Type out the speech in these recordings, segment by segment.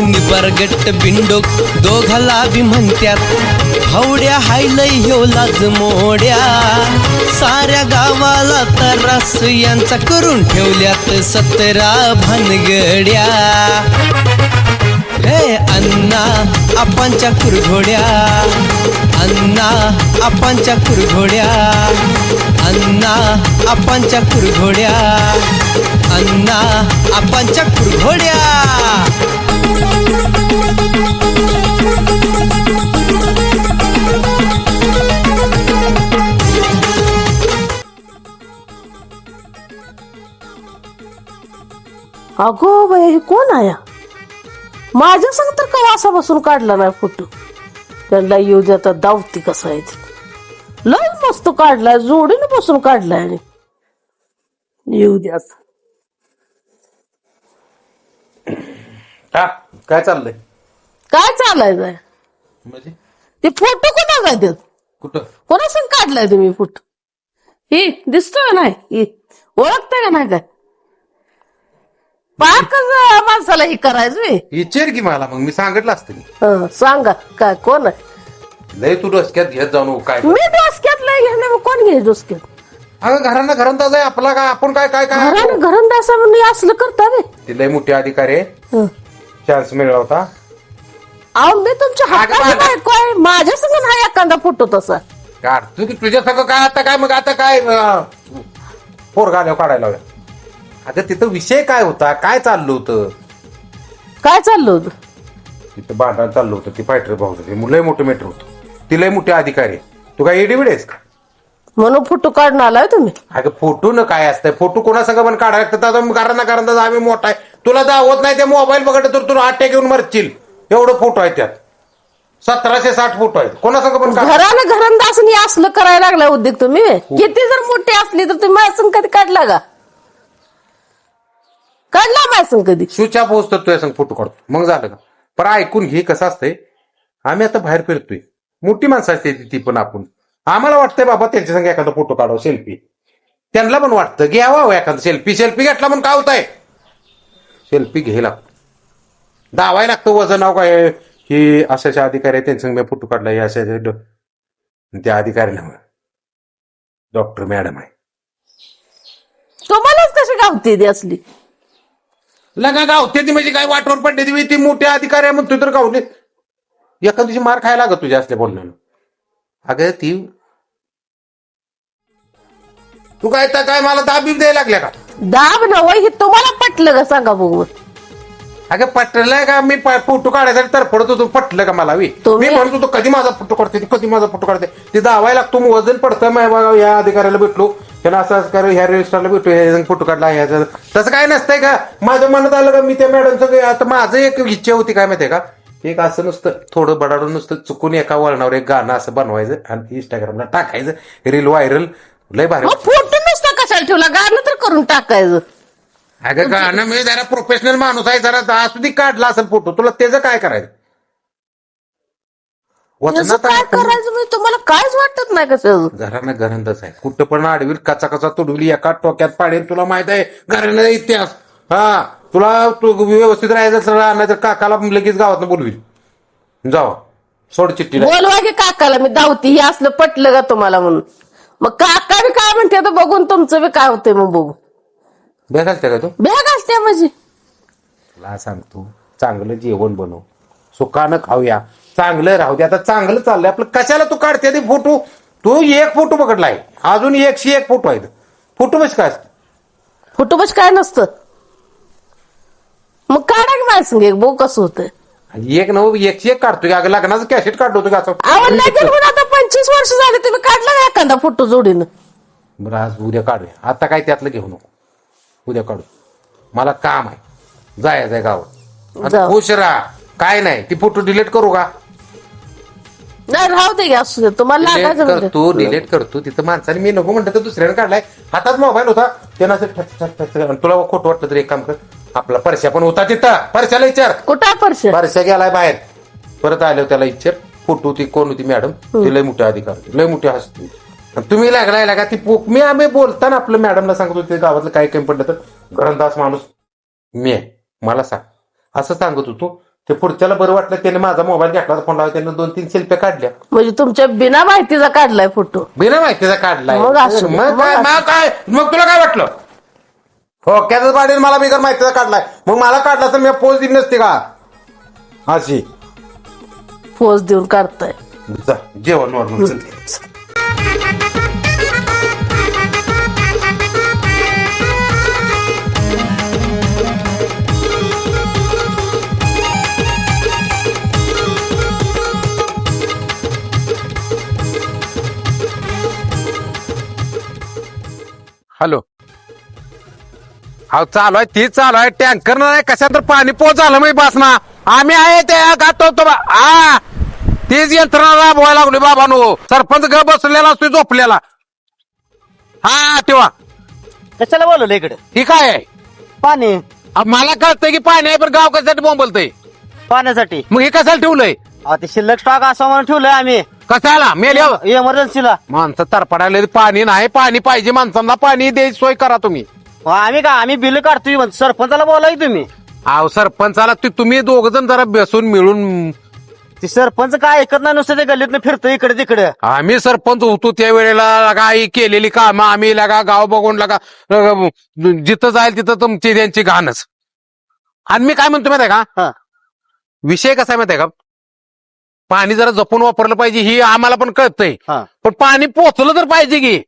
निबरगट्ट बिंडोक दोघाला बी म्हणत्यात हवड्या हायलय ह्यो लाज मोड्या साऱ्या गावाला तरास यांचा करून ठेवल्यात 17 भानगड्या हे अण्णा आपांच्या कुरघोड्या अण्णा आपांच्या कुरघोड्या अण्णा आपांच्या कुरघोड्या अण्णा आपांच्या कुरघोड्या अगो बाई कोण आया माझ्या संग तर काय असा बसून काढला नाही फोटो त्यांना येऊ देतात दावती कसा आहे ते लय मस्त काढलाय जोडीने बसून काढलाय आणि येऊ द्याच काय चाललंय काय चालायचंय म्हणजे ते फोटो कोणा देत कुठं कोणा संग काढलाय तुम्ही फोटो ही दिसतोय नाही ही ओळखताय का नाही काय पाकच माणसाला हे करायचं विचार की मला मग मी सांगितलं असतं की सांगा काय कोण आहे लय तू डोसक्यात घेत जाऊ काय मी डोसक्यात लय घेणार मग कोण घे डोसक्यात अगं घरांदाज आहे आपला काय आपण काय काय काय घरानं घरंदासा म्हणून असलं करता रे ती लय मोठी अधिकारी आहे चान्स मिळाला होता अहो मी तुमच्या हाताची बायको आहे माझ्या संग नाही एखादा फोटो तसा काढ तू की तुझ्या सगळं काय आता काय मग आता काय पोरगा आल्यावर काढायला लावल्या अगं तिथं विषय काय होता काय चाललं होतं काय चाललं होतं तिथं भांडण चाललं होतं ती फायटर भाऊ लय मोठं मेटर होतं ती लय मोठी अधिकारी आहे तू काय एडीबिड आहेस का म्हणून फोटो काढून आलाय तुम्ही अगं फोटो न काय असतंय फोटो कोणा सगळं पण काढायला लागतं कारण आम्ही मोठा आहे तुला दावत नाही ते मोबाईल बघत तर तुला अटॅक घेऊन मरशील एवढं फोटो आहे त्यात 1760 फोटो आहेत कोणा सगळं पण घरानं घरंदासनी असलं करायला लागलाय उद्योग तुम्ही किती जर मोठी असली तर तुम्ही माझ्या संग कधी काढला का काढला माझ्या संग कधी सुचा पोहोचतो तुझ्या संग फोटो काढतो मग झालं का पण ऐकून घे कसं असतंय आम्ही आता बाहेर फिरतोय मोठी माणसं असते ती पण आपण आम्हाला वाटतंय बाबा त्यांच्या संग एखादा फोटो काढावा सेल्फी त्यांना पण वाटतं घ्यावा एखादा सेल्फी घेतला म्हणून काय होत आहे सेल्फी घ्यायला दावायला लागतं वजन नाव काय ही अशाच्या अधिकारी आहे त्यांच्या संग फोटो काढला अशा त्या अधिकारी नाव डॉक्टर मॅडम आहे तुम्हालाच कशी गावते ती असली लगा गावते ती म्हणजे काय वाटवर पडले ती मोठे अधिकारी आहे म्हणतो तर गावले एखाद दिवशी मार खायला लागत तुझ्या असल्या बोलण्यानं अगं ती तू काय तर काय मला दाबीब द्यायला लागल्या का दाब न हे तुम्हाला पटलं का सांगा बघू अगं पटलं का मी फोटो काढायसाठी तर पडत होतो पटलं का मला मी म्हणत होतो कधी माझा फोटो काढते कधी माझा फोटो काढते ते दावायला लागतो वजन पडतं बघा या अधिकाऱ्याला भेटलो त्यांना असं असं ह्या रजिस्टरला भेटलो ह्या फोटो काढला ह्याचं तसं काय नसतंय का माझ्या मनात आलं का मी त्या मॅडमचं आता माझं एक इच्छा होती काय माहितीये का एक असं नुसतं थोडं बडाडून नुसतं चुकून एका वळणावर एक गाणं असं बनवायचं आणि इंस्टाग्रामला टाकायचं रील व्हायरल लय भारी फोटो नुसता कशाला ठेवला गाणं तर करून टाकायचं अगं गाणं मी जरा प्रोफेशनल माणूस आहे जरा असुदी काढला असेल फोटो तुला त्याचं काय करायचं काय करायचं म्हणजे तुम्हाला कायच वाटत नाही कसं घरानं घरांतच आहे कुठं पण आडवी कचा कचा तुडविली एका टोक्यात पाडेल तुला माहित आहे घरानं इतिहास हा तुला व्यवस्थित राहायचं राहणार तर काकाला लगेच गावात बोलवी जावा सोड चिठ्ठी बोलवा की काकाला मी धावती हे असलं पटलं का तुम्हाला म्हणून मग काका बी काय म्हणते आता बघून तुमचं बी काय होतंय मग बघू बॅग घालते का तू बॅग असते म्हणजे तुला सांगतो चांगलं जेवण बनव सुखानं खाऊया चांगलं राहू दे आता चांगलं चाललंय आपलं कशाला तू काढते ते फोटो तू एक फोटो पकडलाय अजून 101 फोटो आहेत फोटो बस काय फोटो बस काय नसतं मग काढा की माझ्या संग एक बघू कसं होतंय एक नऊ 101 काढतोय अगं लग्नाचं कॅसेट काढतो का असं आवडलं आता 25 वर्ष झाले तुम्ही काढला का एखादा फोटो जोडीनं बरं आज उद्या काढूया आता काय त्यातलं घेऊ नको उद्या काढू मला काम आहे जायचंय गावात खुश राहा काय नाही ती फोटो डिलीट करू का नाही राहू दे असू दे तुम्हाला लागायचं करतो डिलीट करतो तिथं माणसाने मी नको म्हणतो तर दुसऱ्याने काढलाय हातात मोबाईल होता त्यांना तुला खोटं वाटलं तर एक काम कर आपला परश्या पण होता तिथं परश्याला विचार कुठं परश्या गेलाय बाहेर परत आलो त्याला विचार फोटो ती कोण होती मॅडम ती लय मोठे अधिकार लय मोठी हसती तुम्ही लागलाय का ती मी आम्ही बोलताना आपलं मॅडमला सांगतो ते गावातलं काय कमी पडलं तर घरंदाज माणूस मी आहे मला सांग असं सांगत होतो ते पुढच्याला बरं वाटलं त्याने माझा मोबाईल घेतला फोन लावला त्याने 2-3 सेल्फ्या काढल्या म्हणजे तुमच्या बिना माहितीचा काढलाय फोटो. बिना माहितीचा काढलाय मग असू दे, मग तुला काय वाटलं हो त्याच पाडील मला बिगर माहितीचा काढलाय मग मला काढला तर मी पोच दिली नसते का अशी पोच देऊन काढताय. जा, जेवण वरून चल. हॅलो हा चालू आहे तीच चालू आहे टँकर नाही कशात तर पाणी पोच झालं मी बस ना आम्ही आहे ते गाठतो हा तीच यंत्रणा राबवायला लागली बाबानो सरपंच ग बसलेला असतो झोपलेला हा तेव्हा कशाला बोलवलं इकडे ही काय आहे पाणी मला कळतंय की पाणी आहे पण गाव कशासाठी बोंबलतय पाण्यासाठी मग हे कशाला ठेवलंय ते शिल्लक स्टॉक असा म्हणून ठेवलंय आम्ही कशाला मेल्या इमर्जन्सीला. माणसं तरपडायला पाणी नाही पाणी पाहिजे माणसांना पाणी द्यायची सोय करा तुम्ही आम्ही बिल काढतोय म्हणतो. सरपंचाला बोलाय तुम्ही अहो सरपंचाला तुम्ही दोघ जण जरा बसून मिळून ते सरपंच काय ऐकत नाही नुसतं ते गल्लीतनं फिरतोय इकडे तिकडे. आम्ही सरपंच होतो त्यावेळेला काही केलेली कामं आम्ही लगा गाव बघून लगा जिथं जाईल तिथं तुमची त्यांची घाणच आणि मी काय म्हणतो माहिती आहे का हा. विषय कसा आहे माहिती आहे का पाणी जरा जपून वापरलं पाहिजे ही आम्हाला पण कळतंय हा. पण पाणी पोचलं तर पाहिजे की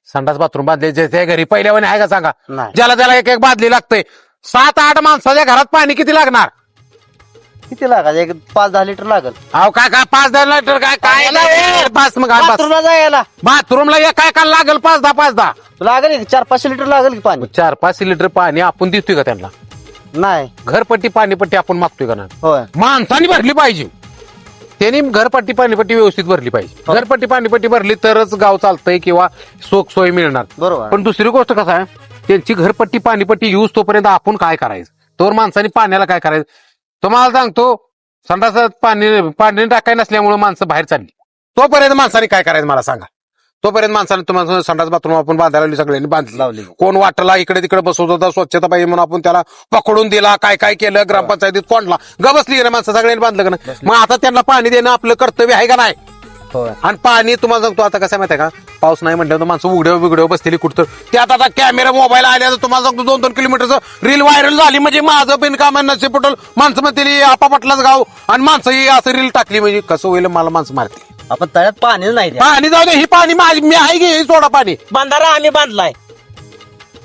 संडास बाथरूम बांधले त्या घरी पहिल्यावाने आहे का सांगा नाही. ज्याला ज्याला एक एक बादली लागतंय 7-8 माणसाच्या घरात पाणी किती लागणार किती लागायचं? एक 5-10 लिटर लागल अहो काय 5-10 लिटर काय काय बस मग बस बाथरूमला जायला. बाथरूमला काय काय लागेल 5-10 लागेल 400-500 लिटर लागेल की पाणी. 4-5 लिटर पाणी आपण देतोय का त्यांना नाही घरपट्टी पाणीपट्टी आपण मागतोय का नाही होय माणसाने भरली पाहिजे त्यांनी घरपट्टी पाणीपट्टी व्यवस्थित भरली पाहिजे घरपट्टी पाणीपट्टी भरली तरच गाव चालतंय किंवा सोय सोय मिळणार बरोबर. पण दुसरी गोष्ट कसं आहे त्यांची घरपट्टी पाणीपट्टी यूज तोपर्यंत आपण काय करायचं तोवर माणसाने पाण्याला काय करायचं तुम्हाला सांगतो संडासात पाणी टाकाय नसल्यामुळे माणसं बाहेर चालली तोपर्यंत माणसाने काय करायचं मला सांगा तोपर्यंत माणसाने तुम्हाला संडास बाथरूम आपण बांधायला लावली सगळ्यांनी बांधली लावली कोण वाटला इकडे तिकडे बसवत होता स्वच्छता पाहिजे म्हणून आपण त्याला पकडून दिला काय काय केलं ग्रामपंचायतीत कोणला ग बसली ना माणसं सगळ्यांनी बांधलं का नाही मग आता त्यांना पाणी देणं आपलं कर्तव्य आहे का नाही होय आणि पाणी तुम्हाला सांगतो आता कसं माहिती आहे का पाऊस नाही म्हटल्यावर माणसं उघड्यावर बसलेली कुठं त्यात आता कॅमेरा मोबाईल आल्या तर तुम्हाला सांगतो 2-2 किलोमीटरचं रील व्हायरल झाली म्हणजे माझं बिनकाम नसे पटल माणसं म्हणते आपापटलाच गाव आणि माणसं ही असं रील टाकली म्हणजे कसं होईल मला माणसं मारते आपण तळ्यात पाणी नाही द्या. पाणी जाऊ दे ही पाणी माझी मी आहे की हे सोडा पाणी बंधारा आम्ही बांधलाय.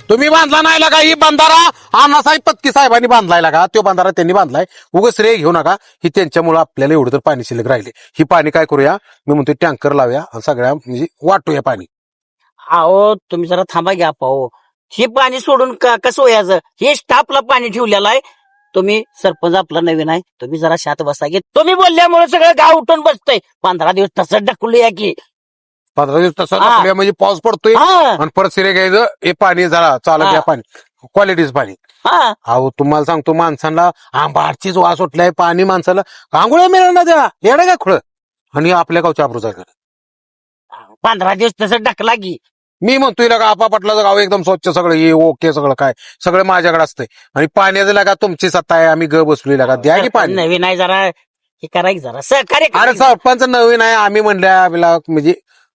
तुम्ही बांधला नाही लागा ही बंधारा अण्णासाहेब पत्की साहेबांनी बांधलाय लागा तो बंधारा त्यांनी बांधलाय उगाच श्रेय घेऊ नका ही त्यांच्यामुळे आपल्याला एवढं तर पाणी शिल्लक राहिले ही पाणी काय करूया मी म्हणतो टँकर लावूया आणि सगळ्या म्हणजे वाटूया पाणी अहो तुम्ही जरा थांबा घ्या पाहो हे पाणी सोडून कसं व्हायचं हे स्टाफला पाणी ठेवलेलं आहे तुम्ही सरपंच आपला नवीन आहे तुम्ही जरा शांत बसा घे तुम्ही बोलल्यामुळे सगळं गाव उठून बसतंय 15 दिवस तसंच ढकलूया की 15 दिवस तसं हा. टाकूया म्हणजे पाऊस पडतोय हा आणि परत सिरे घ्यायचं हे पाणी जरा चालत हा. या पाणी क्वालिटीच पाणी हा अहो तुम्हाला सांगतो माणसांना आंबाडचीच वास उठलाय पाणी माणसाला आंघोळ्या मिळणार ना द्या येणं काय खुळ आणि आपल्या गावच्या अप्रूच आहे 15 दिवस तसं ढकला की मी म्हणतोय लगा आपापटलं गाव एकदम स्वच्छ सगळं हे ओके सगळं काय सगळं माझ्याकडे असतंय आणि पाण्याचं लगा तुमची सत्ता आहे आम्ही ग बसलोय लगा द्या की पाणी नवीन आहे जरा हे करा की जरा सहकार्य करा अरे की जरा. सरपंच नवीन आहे आम्ही म्हणल्या म्हणजे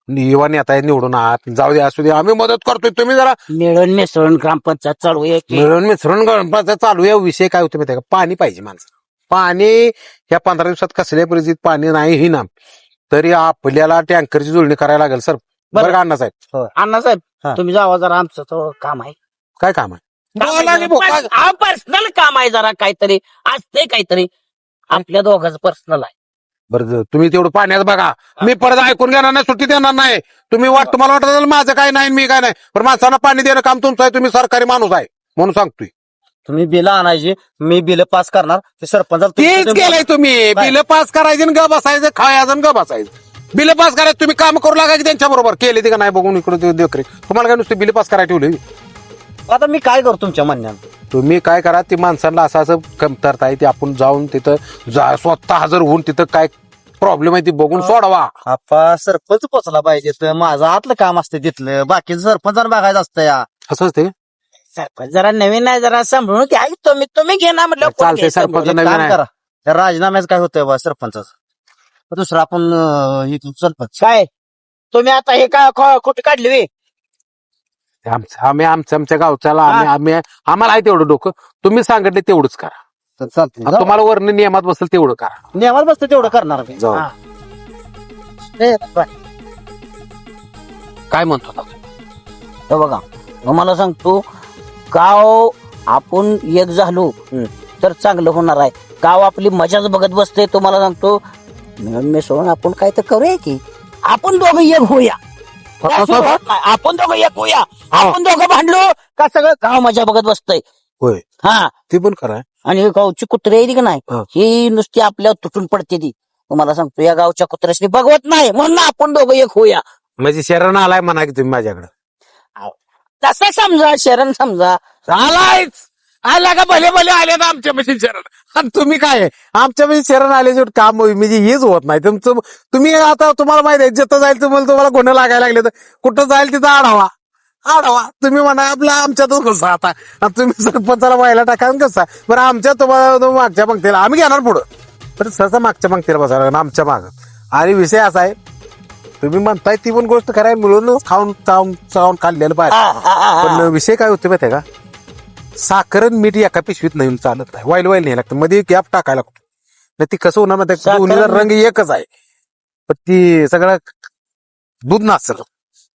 युवा नेता आहे निवडून आहात जाऊ दे असू दे आम्ही मदत करतोय तुम्ही जरा मिळून मिसळून ग्रामपंचायत चालूया की मिळून मिसळून गणपतीचा चालू या विषय काय होते माहिती आहे का पाणी पाहिजे माणसं पाणी या 15 दिवसात कसल्या परिस्थितीत पाणी नाही ही ना तरी आपल्याला टँकरची जुळणी करायला लागेल सर बरं का अण्णासाहेब अण्णासाहेब हा. तुम्ही जावा जरा आमचं थोडं काम आहे काय काम आहे पर्सनल काम आहे जरा काहीतरी असते काहीतरी आपल्या दोघांचं पर्सनल आहे बरं तुम्ही तेवढं पाण्यात बघा मी परत ऐकून घेणार नाही सुट्टी देणार नाही तुम्ही तुम्हाला वाटत असेल माझं काय नाही मी काय नाही पण माणसांना पाणी देणं काम तुमचं आहे तुम्ही सरकारी माणूस आहे म्हणून सांगतोय तुम्ही बिल आणायची मी बिल पास करणार ते सरपंचाला तेच केलंय तुम्ही काय? बिल पास करायचे ग बसायचं खायचं आणि ग बसायचं बिल पास करायचं तुम्ही काम करू लागायचे त्यांच्या बरोबर केले ते का नाही बघून इकडे देखरेख तुम्हाला काय नुसते बिल पास करायला ठेवले आता मी काय करू तुमच्या म्हणण्यानं तुम्ही काय करा ती माणसांना असं कमतरता आहे ते आपण जाऊन तिथं स्वतः हजर होऊन तिथं काय प्रॉब्लेम आहे ती बघून सोडवा आपा सरपंच पोचला पाहिजे तर माझं आतलं काम असतं तिथलं बाकीचं सरपंचानं बघायचं असतं या असंच ते सरपंच जरा नवीन आहे जरा सांभाळून घ्या की तुम्ही घे ना म्हटलं कोण चालतंय घ्यायचं? सरपंच एक नवीन काम आहे करा त्या राजीनाम्याचं काय होतंय बा सरपंचाचं दुसरं आपण हे करू, सरपंच काय तुम्ही आता हे का कुठे काढली वे आम्ही आमच्या गावच्याला आम्ही आम्हाला आहे तेवढं डोकं तुम्ही सांगितले तेवढंच करा तर चालतंय आणि तुम्हाला वर्ण नियमात बसेल तेवढं करा नियमात बसतं तेवढं करणार मी जाऊ. हा. ए, बाय. काय म्हणतो आता? हे बघा तुम्हाला सांगतो गाव आपण एक झालो तर चांगलं होणार आहे. गाव आपली मजाच बघत बसते. तुम्हाला सांगतो मिळून मिसळून आपण काय तर करूया की आपण दोघं एक होऊया. त्याशिवाय होत नाही. आपण दोघं एक होऊया. आपण दोघं भांडलो का सगळं गाव मजा बघत बसतंय. होय हा ते पण करा आणि हे गावची कुत्रे आहे की नाही हा. ही नुसती आपल्यावर तुटून पडते ती. तुम्हाला सांगतो या गावच्या कुत्र्याशी बघवत नाही म्हणून आपण दोघं एक होऊया. म्हणजे शरण आलाय म्हणा की तुम्ही माझ्याकडे तसं समजा शरण समजा आलायच आला का भले भले आले ना आमच्या मशीन शरण आणि तुम्ही काय आहे? आमच्या मशीन शरण आल्याशिवाय काम म्हणजे हेच होत नाही तुमचं तुम्ही आता तुम्हाला माहिती आहे जिथं जाईल तुम्हाला गुन्हे लागायला लागले तर कुठं जाईल तिथं आढावा तुम्ही म्हणा आपला आमच्यातच कसा आता आणि तुम्ही सरपंचाला व्हायला टाका कसा बरं आमच्या तुम्हाला मागच्या पंक्तीला आम्ही घेणार पुढं पण सहसा मागच्या पंक्तीला बसायला लागणार आमच्या माग आणि विषय असा आहे तुम्ही म्हणताय ती पण गोष्ट करायला मिळून खाऊन चावून खाल्लेलं पाहिजे पण विषय काय होते माहिती आहे का साखर आणि मीठ एका पिशवीत नवीन चालत नाही वाईल नाही लागतं मध्ये गॅप टाकायला लागतो नाही ती कसं होणार माहिती साखर दोन्हीचा रंग एकच आहे पण ती सगळं दूध नाचल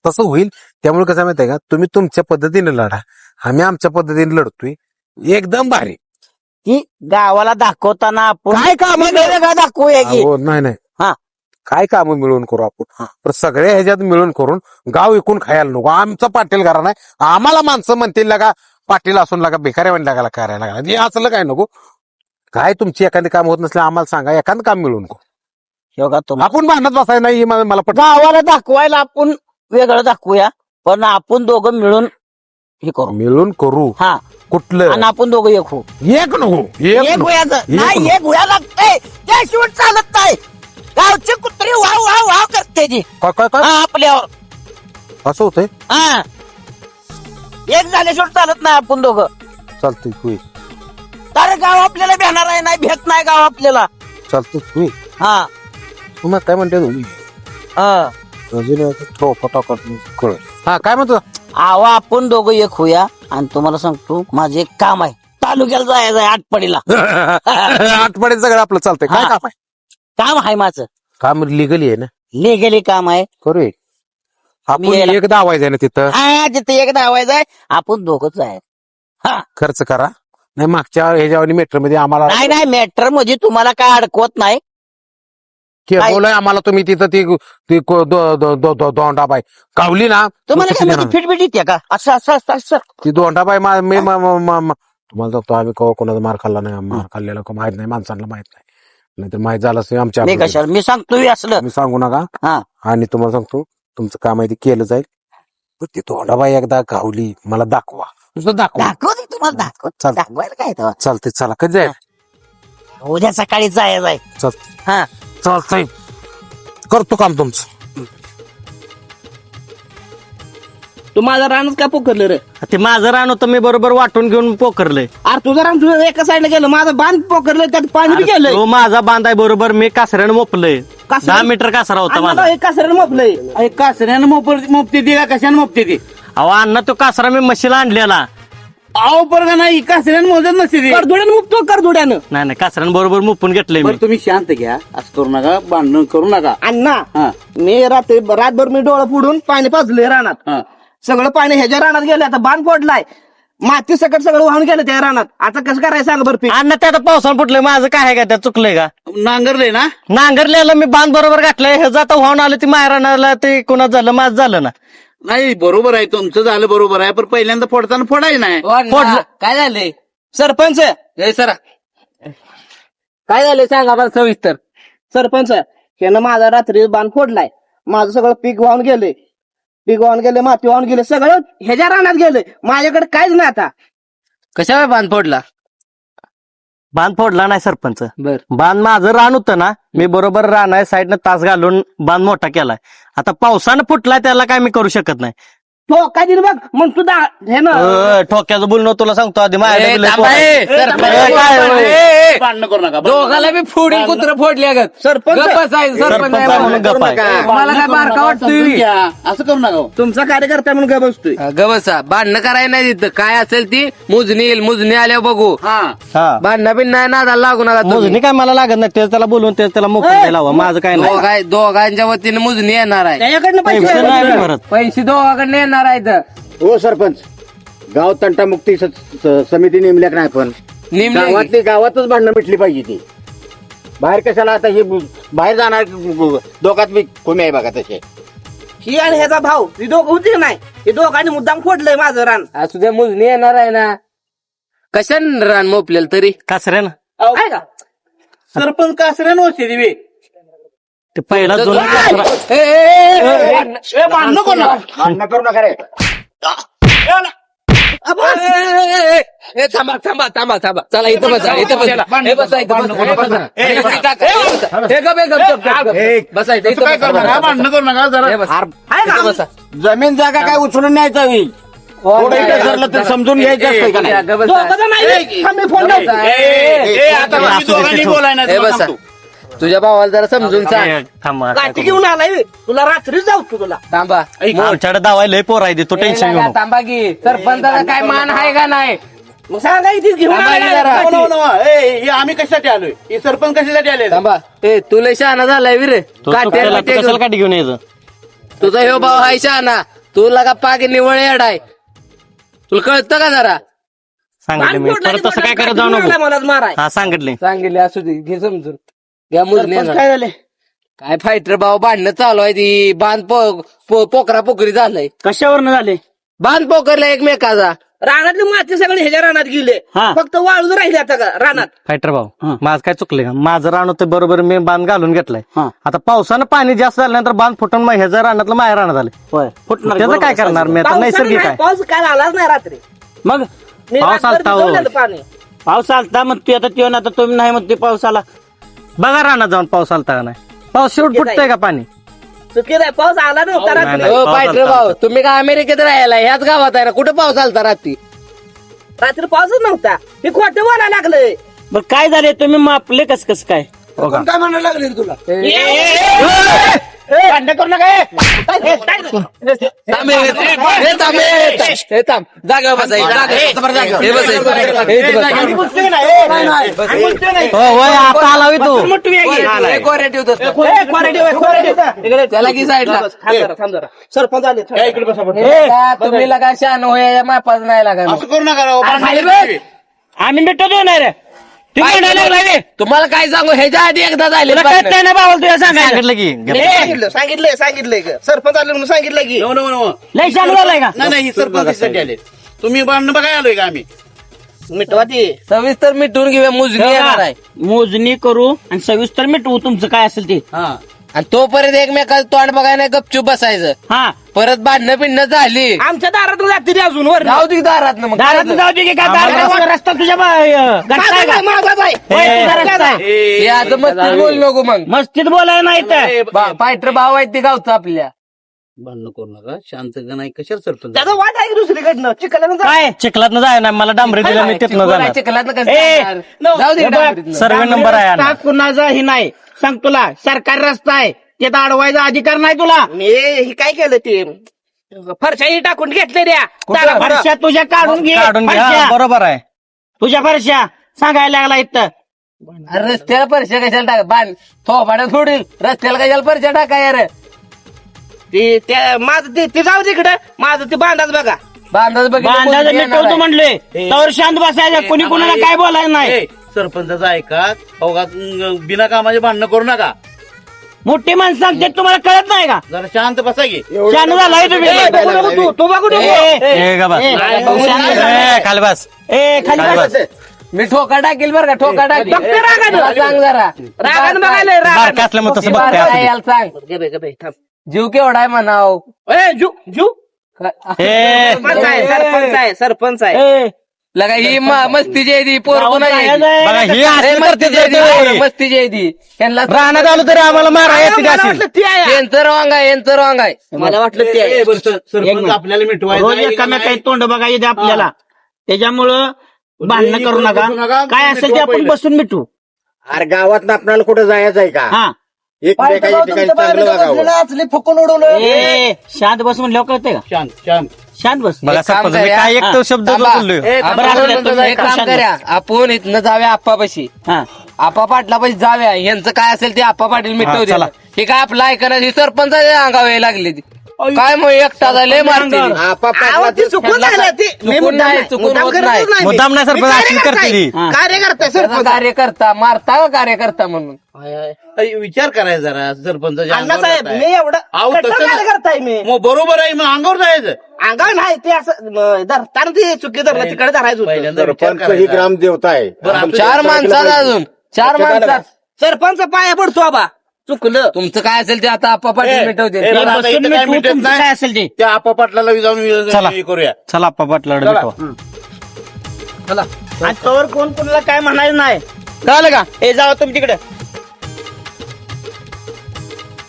तसं होईल त्यामुळे कसं माहिती आहे का तुम्ही तुमच्या पद्धतीने लढा आम्ही आमच्या पद्धतीने लढतोय एकदम भारी ती गावाला दाखवताना आपण काय काम वेगळं दाखवूया की नाही हा. काय काम मिळून करू आपण तर सगळ्या ह्याच्यात मिळून करून गाव विकून खायला नको आमचा पाटील घरा नाही आम्हाला माणसं म्हणतील लागा पाटील असून लागा भिकाऱ्या म्हणला करायला लागला हे असलं काय नको काय तुमची एखादी काम होत नसले आम्हाला सांगा एखादं काम मिळून करू हे बघा आपण भांडत बसायला नाही मला पटत गावाला दाखवायला आपण वेगळं दाखवूया पण आपण दोघं मिळून हे करू मिळून करू हा कुठलं आणि आपण दोघं एक होऊ. एक नको एक होयाचं एक नाही नको. एक होया लागतंय त्याशिवाय चालत नाही. गावचे कुत्रे वाव वाव वाव करते जी काय काय काय हा, आपल्यावर असं होतंय हा एक झाल्याशिवाय चालत नाही आपण दोघं चालतंय होईल तर गाव आपल्याला भेटणार आहे नाही भेट नाही गाव आपल्याला चालतंय होईल हा तुम्हाला काय म्हणते तुम्ही हा. अजून कळ हा काय म्हणतो आहो आपण दोघं एक होऊया आणि तुम्हाला सांगतो माझं एक काम आहे तालुक्याला जायचं आहे आटपाडीला आठवड्यात सगळं आपलं चालतंय काय हा. काम आहे काम आहे माझं काम लिगली आहे ना लिगली काम आहे करू आपण यायला- एक दावायचं ना तिथं हा तिथे एक धावायचं आहे आपण दोघंच आहे हा खर्च करा नाही मागच्या ह्याच्यावर मेट्रो मध्ये आम्हाला नाही नाही मॅटर मध्ये तुम्हाला काय अडकवत नाही बोलाय आम्हाला तुम्ही तिथं ती दोंडाबाई कावली ना तुम्हाला तू काय किती म्हणजे फिटफिट येते का असं असं असं असं ती दोंडाबाई तुम्हाला सांगतो आम्ही कवा कोणाचा मार खाल्ला नाही मार खाल्लेला माहित नाही माणसांना माहित नाही नाहीतर माहित झालं असेल आमच्या मी कशाला मी सांगतोय असलं मी सांगू नका हा आणि तुम्हाला सांगतो तुमचं काम आहे ते केलं जाईल पण ती दोंडाबाई एकदा गावली मला दाखवा नुसतं दाखवा दाखव दे तुम्हाला दाखव चालतंय. दाखवायला काय तेव्हा चालतंय चला कधी जाईल उद्या सकाळी जायचं आहे चालतंय हा चालतंय करतो काम तुमचं तू माझं रानच का पोखरलं रे ते माझं रान होतं मी बरोबर वाटून घेऊन पोखरलंय अरे तुझं रान तुझं एका साईडला गेलं माझं बांध पोखरलं त्यात पाणी बी गेलंय तो माझा बांधाय बरोबर मी कासऱ्यानं मोपलंय कासऱ्या- 10 मीटर कासरा होता माझा एक कासऱ्यानं मोपलंय कासऱ्यानं मोपते ती का कशानं मोपते ती अहो अण्णा तो कासरा मी म्हशीला आणलेला अहो बरं नाही कासऱ्यानं मोजत नसते ती करदुड्यानं मोपतो करदुड्यानं नाही नाही कासऱ्यानं बरोबर मोपून घेतलंय मी बरं तुम्ही शांत घ्या असं करू नका भांडण करू नका अण्णा हा मी रातभर मी डोळं फोडून पाणी पाजलंय रानात हा सगळं पाणी ह्याच्या रानात गेलं आता बांध फोडलाय माती सकट सगळं वाहून गेलं त्या रानात आता कसं करायचं सांग बरं पीक अण्णा त्यात पावसानं फुटलंय माझं काय आहे का त्यात चुकलंय का नांगरले ना नांगरलेलं मी बांध बरोबर घातलंय हे जाता वाहून आलं ती मायरानाला ते कोणाच झालं माझं झालं ना नाही बरोबर आहे तुमचं झालं बरोबर आहे पण पहिल्यांदा फोडताना फोडायचं नाही फोडलं. काय झालंय सरपंच सरा काय झालंय सांगा बरं सविस्तर सरपंच त्यानं माझा रात्री बांध फोडलाय माझं सगळं पीक वाहून गेले माती वाहून गेले सगळं ह्याच्या रानात गेले माझ्याकडे काहीच नाही आता कशाला बांध फोडला बांध फोडला नाही सरपंच बर बांध माझं रान होतं ना मी बरोबर रान आहे साईडनं तास घालून बांध मोठा केलाय आता पावसानं फुटलाय त्याला काय मी करू शकत नाही हो काय दिलं बघ मग तू हे ना ठोक्याचं बोलणं तुला सांगतो आधी माझ्याकडे ए, लय थांबा, पोरं ए, आहेत. सरपंच, ए, काय, सरपंच, होय? ए, भांडणं करू नका दोघाला बी फोडील कुत्र फोडल्या गत सरपंच गप्पच आहे सरपंच आहे म्हणून म्हणून. गप्प आहे. मला काय बारका वाटतोय घ्या. असं करू नका हो. तुमचा कार्यकर्ता म्हणून काय बसतोय गबसा भांडणं करायला नाही तिथं काय असेल ती मोजणी येईल मोजणी आल्यावर बघू हा हा भांडणं बिन नादाला लागू नका तुम्ही. मोजणी काय मला लागत नाही तेच त्याला बोलून तेच त्याला मोकळं लावा माझं काय नाही दोघांच्या वतीने मोजणी येणार आहे त्याच्याकडनं पैसे नाही पैसे भरत. पैसे दोघांकडे येणार आहेत हो सरपंच गाव तंटामुक्ती समिती नेमल्या नाही पण नेमले गावातच भांडणं मिटली पाहिजे ती बाहेर कशाला आता हे बाहेर जाणार दोघात बी कोणी आहे बघा तसे ही आणि ह्याचा भाऊ ही दोघं होती का नाही हे दोघांनी मुद्दाम फोडलंय माझं रान असू द्या मोजणी येणार आहे ना कशाने रान मोपलेलं तरी कासऱ्या ना आहे का सरपंच कासऱ्या नव्हते दिवे ते पहिला जुना भांडणं करू नका भांडणं करू नका रे थांबा थांबा थांबा थांबा चला इथं बसा इथं बसा हे बसा इथं बसा हे बसा. हे टाका, हे बसा. हे गप, हे गप, गप, गप, गप. बसा इथं इथं काय बसा, करू नका भांडणं करू नका जरा हे बसा. आहे इथं का बसा. जमीन जागा काय उचलून न्यायचा होईल थोडं इकडे सरलं तर समजून घ्यायचं असतंय का नाही गप बसा. दोघं जण नाही थांब, मी फोन लावतो. आता तुम्ही दोघांनी बोलायला हे बसा तुझ्या भावाला जरा समजून सांग थांबा गाठी घेऊन आलाय तुला रात्री जाऊ तुला थांबा आमच्याकडे दावायला लय पोर आहे ते, तो टेन्शन घेऊ नको. थांबा की सरपंचाला काय मान आहे का नाही मग सांगा इथे घेऊन थांबा आलाय जरा. गाठी. हो, हे आम्ही कशासाठी आलोय हे सरपंच कशासाठी आले थांबा ए तुला शहाणा झालाय विरे तो चुकलेला, तू कशाला काठी घेऊन यायचं तुझा ह्यो भाव आहे शहाणा तुला का पागे निवळ येड आहे तुला कळतं का जरा सांगितले मी फोडला परत की तसं काय गाठी करत जाऊ घेऊन नको आलाय मला माराय हा सांगितले सांगितले असू दे घे समजून घ्या मोजणी सरपंच येणार. काय झाले काय फायटर भाऊ भांडणं चालू आहे ती बांध पोकरा पोखरी झालंय कशावरनं झाले बांध पोखरला एकमेकाचा रानातली माती सगळे ह्याच्या रानात गेले हा. फक्त वाळूच राहिले आता का रानात फायटर भाऊ माझं काय चुकले का माझं रान होतं बरोबर मी बांध घालून घेतलाय हा. आता पावसानं पाणी जास्त झाल्यानंतर बांध फुटून मग ह्याच्या रानातलं माझ्या रानात आलं त्याचं काय करणार मी आता पावसानं नैसर्गिक नाही, आहे पाऊस काल आलाच नाही रात्री मग मी पाऊस रात्रभर आलता हो. भिजवलेलं पाणी पाऊस आलता म्हणतोय आता त्यो ना आता तुम्ही नाही म्हणतोय पाऊस आला बघा रानात जाऊन पाऊस आलता का नाही पाऊस शेवट फुटतंय का पाणी चुकीचं आहे पाऊस आला नव्हता नाही, रात्री नाही. हो पाऊस फायटर आलता भाऊ आमचा. तुम्ही का अमेरिकेत राहायला ह्याच गावात आहे ना कुठं पाऊस आलता रात्री रात्री पाऊसच नव्हता हे खोटं बोलायला लागलंय बरं काय झाले तुम्ही मापले कस काय हो का? भांडण करू नका हे. थांब, हे थांब जागेवर बसायचं हे बसायचं हे इथं आम्ही बसायचं. बोलतोय ना, आम्ही बोलतोय ना. हो होय आता आलावी तू मोठी वेगळी. हे कोऱ्या ठेवतात. हे कोरडे होय, कोरडे. त्याला की साईडला थांब जरा, थांब जरा. सरपंच आले इकडे बसा बरं. का तुम्ही लगा शान होय मापाच नाही लागा असं करू नका राव, भांडणं खाली मिटली. आम्ही मिटत होणार तुम्हाला काय सांगू ह्याच्या आधी एकदा झाले नाही ना भावाला तुझ्या सांगायचं सांगितलं की सांगितलंय का सरपंच आले म्हणून सांगितलं की नो, नो, नो. लय शान झालाय का नाही ही सरपंचासाठी आले तुम्ही भांडणं बघायला आलोय का आम्ही मिटवा ती सविस्तर मिटून घेऊया मोजणी येणार आहे मोजणी करू आणि सविस्तर मिटवू तुमचं काय असेल ते आणि तोपर्यंत एकमेकाचं तोंड बघायला नाही गपचूप बसायचं हा परत भांडणं पिंडणं झाली आमच्या दारात जाते ती अजून वर जाऊ दे दारात ना मग दारात जाऊ दे की काय दारात रस्ता तुझ्या घरचा आहे का? माझाच आहे. होय, तुझा रस्ता आहे. हे आता मस्तीत बोल नको मग मस्तीत बोलाय नाही तर फायटर भाव आहेत ते गावचं आपल्या भांडणं करू नका शांत नाही कशाला सरपंच त्याचा वाट आहे की दुसरीकडनं चिकल्यानं जा. काय चिखलात जाय ना मला डांबरी दिलं मी तिथनं जाणार चिखलातनं कसं ए, जाणार? जाऊ दे डांबरीतनं. सर्वे नंबर आहे रस्ता यांना. कुणाचाही नाही सांग तुला सरकारी रस्ता आहे त्यात अडवायचा अधिकार नाही तुला मी हे काय केलं ते फरशाही टाकून घेतले द्या फरशा तुझ्या काढून घे काढून घ्या फरशा. बरोबर आहे तुझ्या फरशा सांगायला लागला इथं अरे रस्त्याला परश्या कशाला टाका बांध थोपाड्या सोडील रस्त्याला कशाला परश्या टाका यार ते त्या- माझं ते जाऊ तिकडं माझं ते बांधाच बघा बांधाच बांधायचं मिटवतो म्हणले तर शांत बसायचं कोणी कोणाला काय बोलायचं नाही ए, सरपंचाचं ऐका अवघात बिना कामाचे भांडणं करू नका मोठी माणसं सांगते तुम्हाला कळत नाही का जरा शांत बसा की शांत झालाय तुम्ही तू बघू नको. ए, गा बस. ए, खाली बस ए खाली खाली बस. बस. मी ठोका टाकेल बरं का ठोका टाकेल बघते रागानं. मला सांग जरा रागानं बघायला बारका असल्यामुळे तसं बारका बघते आहे, आपण. याला सांग गबे गबे थांब जीव केवढा आहे म्हणाव ए जू जू ए, सरपंच आहे सरपंच आहे सरपंच आहे ए, लगा ही मस्तीची आहे ती पोर गावात कोणाची आहे ती? जायचंय. बघा ही हे असली मस्तीची आहे ती, करते पोरं मस्तीची आहे ती त्यांना राहण्यात आलो तरी आम्हाला मारा येते मला असेल वाटलं ती आहे यांचं रॉंग आहे यांचं रॉंग आहे मला वाटलं ते आहे. सरपंच आपल्याला रोज मिटवायचं एकामेकाही तोंड बघायचे आपल्याला त्याच्यामुळं भांडणं करू नका काय असेल ते आपण बसून मिटू अरे गावात आपल्याला कुठं जायचं आहे का हा एकमेकाच्या ठिकाणी चांगलं वागावं. फुकून उडवलं ए शांत बस म्हणल्यावर कळतंय का शांत बस बघा सरपंच मी काय एक तो शब्द बोललोय एक काम करूया आपण इथनं जाऊया आप्पापाशी हा आप्पा पाटलापाशी जाऊया यांचं काय असेल ते आप्पा पाटील मिटवू चला. दे हे काय आपलं ऐकणार ही सरपंच अंगावर यायला लागली ती काय मग एकटा झाले मारते आपा पाटला ते चुकून नाही चुकून होत नाही मुद्दाम नाही सरपंच अशी करते ती. कार्यकर्ता त्याचा कार्यकर्ता मारता का कार्यकर्ता म्हणून विचार करायचा जरा सरपंच अण्णासाहेब मी एवढं कट्टर कार्यकर्ता मी बरोबर आहे मग अंगावर जायचं अंगावर नाही ते असं धरताना ते चुकी धरलं तिकडे धरायचं होतं. पहिल्यांदा विचार सरपंच ही करायचा. ग्रामदेवता आहे चार माणसात अजून चार माणसात सरपंच पाया पडतो आबा चुकलं तुमचं काय असेल ते आता आप्पा पाटील मिटवते ए, बरं, आता इथं काय मिटत तुमचं नाही. काय असेल ते त्या आपा पाटलाला जाऊन चला. हे करूया चला आप्पा पाटलाकडे भेटवा. आणि तोवर कोण कोणाला काय म्हणायचं नाही कळलं का ए जावा तुम्ही तिकडे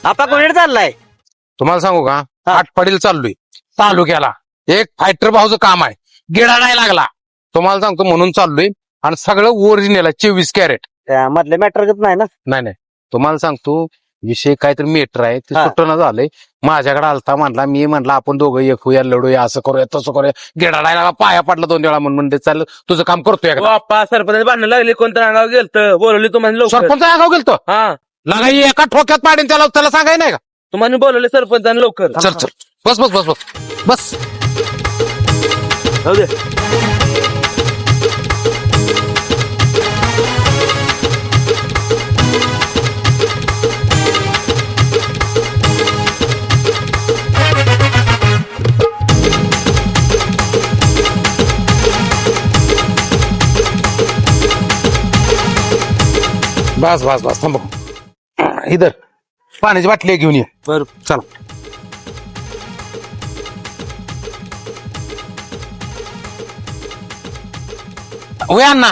आपा कोणीकडे चाललाय तुम्हाला सांगू का आटपाडीला चाललोय तालुक्याला एक फायटर भाऊचं काम आहे गेडा नाही लागला तुम्हाला सांगतो म्हणून चाललोय आणि सगळं ओरिजिनल आहे 24 कॅरेट मधले मॅटर नाही ना नाही तुम्हाला सांगतो विषय काहीतरी मेटर आहे ते सुटणं झालंय माझ्याकडे आलता म्हणला मी म्हणला आपण दोघं एक होऊया लढूया असं करूया तसं करूया गेडा नाही लागला पाया पडला 2 वेळा म्हणून म्हणते चाललं तुझं काम करतोय एकदा. आप्पा सरपंच भांडण लागले कोणतं अंगावर गेलं बोलवली तुम्हाला सरपंच आगाव गेलतो हा लगा ही एका ठोक्यात पाडीन त्याला सांगाय नाही का तुम्हाला बोलवले सरपंचाने लवकर चल बस बस बस बस बस बस बस बस थांब इधर पाण्याची बाटली घेऊन ये बर चला होय अण्णा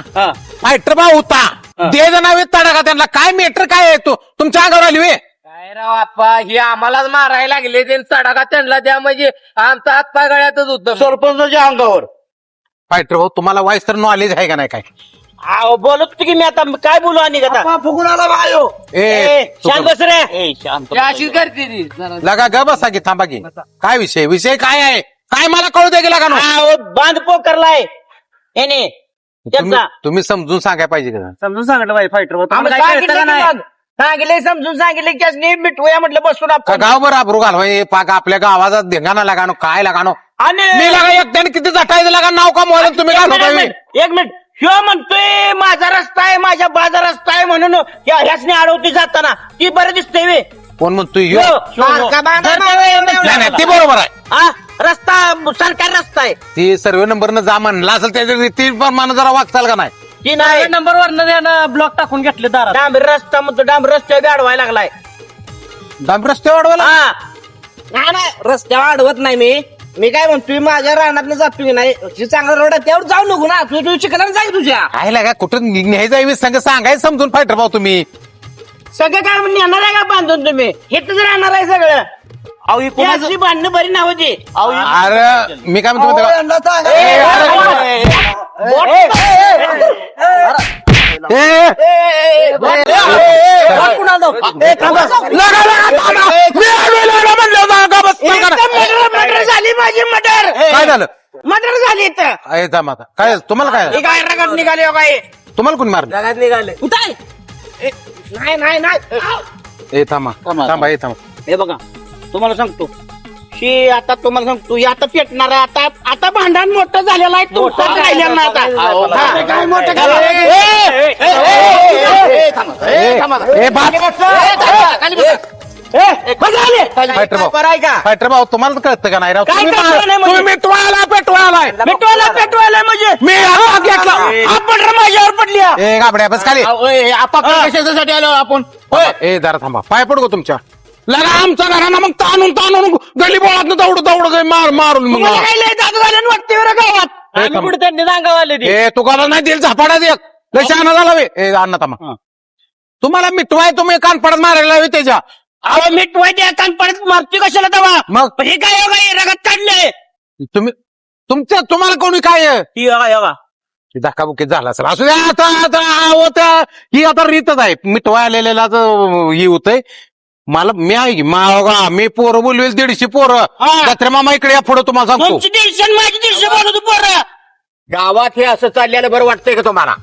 फायटर भाऊ होता दे नावे तडा त्यांना काय मेटर काय आहे तो तुमच्या अंगावर आली वे काय राव आप्पा हे आम्हालाच मारायला लागले ते तडाखा त्यांना द्या म्हणजे आमचा हात पाय गळ्यातच होतं सरपंचाच्या अंगावर फायटर भाऊ तुम्हाला वाईस तर नॉलेज आहे का नाही काय बोलत की मी आता काय बोलू आणि आता फुकून आला बायो शांत बस रे हे अशीच करते ती जरा. लगा ग बसा की थांबा की काय विषय काय आहे काय मला कळू दे गेला का नो? बांध पोकरलाय याने त्यांचा तुम्ही समजून सांगायला पाहिजे का समजून सांगितलं बाई फायटर आम्हाला सांगितलं का नाही? सांगितले समजून सांगितले की असं मिठवूया म्हटलं बसून का आपण गाव बरं अब्रू घालवाय पाक आपल्या गावाचा धिंगाणा लगानो काय लगानो आणि मी लगा एकट्याने किती जटायचं लागा नाव का मोबाईल तुम्ही घालवता बे? एक मिनिट ह्यो म्हणतोय माझा रस्ता आहे माझ्या बाजा रस्ता आहे म्हणून ह्यासने अडवती जाताना ती बरं दिसते वे कोण म्हणतोय ह्यो? नाही ते बरोबर आहे रस्ता सरकार रस्ता आहे ती सर्वे नंबरनं जा म्हणला असेल त्याच्या ती प्रमाणे जरा वागचाल का नाही ती नाही नंबर वर ब्लॉक टाकून घेतले दारात डांबरी रस्ता म्हणतो डांबरी रस्त्यावर अडवायला लागलाय दाम रस्ते वाढवायला हा नाही रस्त्यावर अडवत नाही मी काय म्हणतोय माझ्या रानात जातो की नाही जे चांगला रोड आहे त्यावर जाऊ नको ना तू चिकनाला जाय तुझ्या काय लागा कुठं न्यायचं संघ सांगायचं समजून फायटर भाऊ तुम्ही सगळं काय नेणार आहे का बांधून तुम्ही हेच राहणार आहे सगळं ही असली भांडणं बरी नाव होती अरे मी काय म्हणतो माहिती का? ए, अरे, ए, लगा, थांबा. मी आलोय म्हणलं होतं, का बस, नका ना. मटर झाली माझी मटर काय झालं मटर झाली इथं ए, थांब आता काय तुम्हाला काय ही काय रगत निघाली हो काय तुम्हाला कोणी मारलं जगात निघाले कुठे नाही ए थांबा थांबा ए थांबा हे बघा तुम्हाला सांगतो की आता तुम्हाला सांगतो हे आता पेटणार आहे आता भांडण मोठं झालेलं आहे तुमचं राहिलेलं नाही आता हा. काय मोठं ए बाप फायटर भाऊ फायटर भाऊ तुम्हाला कळतं का नाही राव काय तुम्ही कळतं नाही म्हणजे? तुम्ही मिटवायला पेटवायलाय पेटवायला म्हणजे मी आता घेतला आपण माझ्यावर पडली हा. ए गाबड्या बस खाली कशासाठी आलो आपण ए जरा थांबा पाय पडू तुमच्या लगा आमच्या घरानं मग ताणून गली बोळात दौड मारून मग तुम्हाला काय लय जादू झालं वाटते बरं गावात आम्ही पुढे त्यांनी सांगावं ए तू गाला नाही दिल झापाडा दे लय शहाणा झाला वे ए अण्णा थांबा तुम्हाला मिटवाय तुम्ही कान पडत मारायला हवी त्याच्या अहो मिटवायचे कान पडत मारती कशाला दवा मग हे काय रगत काढले तुम्ही तुम्हाला कोणी काय आहे? ही बघा धक्काबुक्कीत झाला असेल असू द्या ही आता रीतच आहे मिठवा आलेल्याला हे होतंय मला मी आहे मी पोरं बोलवेल 150 पोरं दत्रे मामा इकडे या पुढे तुम्हाला सांगतो तुमची 150 माझी 150 बोलू तू पोरं. गावात हे असं चाललेलं बरं वाटतंय का तुम्हाला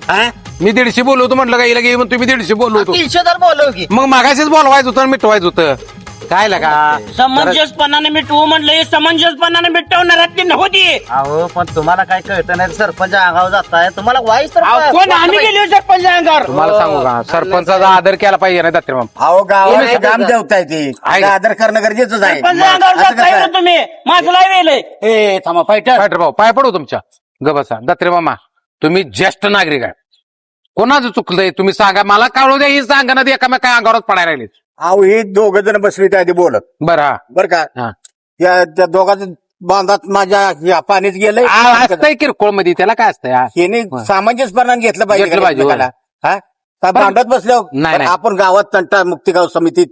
हा? मी 150 बोलवतो म्हटलं का हिला मग तुम्ही 150 बोलवतो 300 तर बोलव की मग मागाशीच बोलवायचं होतं आणि मिटवायचं होतं काय लगा समंजसपणाने मिटवू म्हणलं हे समंजसपणाने मिटवणाऱ्यातली नव्हती. अहो पण तुम्हाला काय कळतं नाही सरपंच आगाव जाताय तुम्हाला वाईस कोण आम्ही गेलो सरपंच अंगावर तुम्हाला सांगू का सरपंचाचा आदर केला पाहिजे ना दत्रे मामा अहो गावात काम जेवताय ते आदर करणं गरजेचंच आहे सरपंच अंगावर असं जाताय कसं? ना तुम्ही माझं लाय वेलय. ए थांबा फायटर फायटर भाऊ पाय पडू तुमच्या गबसा दत्रे मामा तुम्ही ज्येष्ठ नागरिक आहे कोणाचं चुकलंय तुम्ही सांगा मला कळू द्या ही सांगा ना एकामेका अंगावरच पडायला लागले अहो हे दोघं जण बसले त्या आधी बोलत बरं हा बर का हा. त्या दोघांचं बांधात माझ्या या पाणीच गेलंय असतंय किरकोळ मध्ये त्याला काय असतंय हा? याने सामंजस्यपणाने घेतलं पाहिजे घेतलं का पाहिजे, एकमेकाला? हा? का भांडत नाही, बसल्यावर नाही. आपण गावात तंटा मुक्तीगाव समितीत